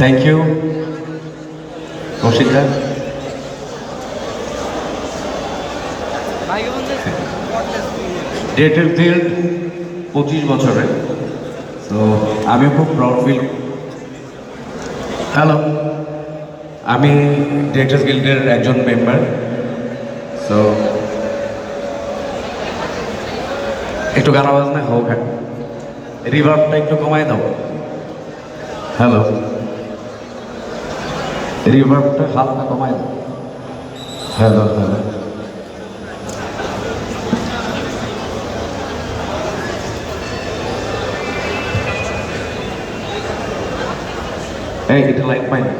Thank you কৌশিকদা। ডেটের field 25 বছরে, তো আমি খুব প্রাউড ফিল। হ্যালো, আমি ডিরেক্টর্স গিল্ডের একজন মেম্বার। সো একটু গানা বাজনা হোক, হ্যাঁ, রিভার্বটা একটু কমায় দাও। হ্যালো, রিভার্বটা হালকা কমায় দাও। হ্যালো হ্যালো, এই এটা লাইট পাই না।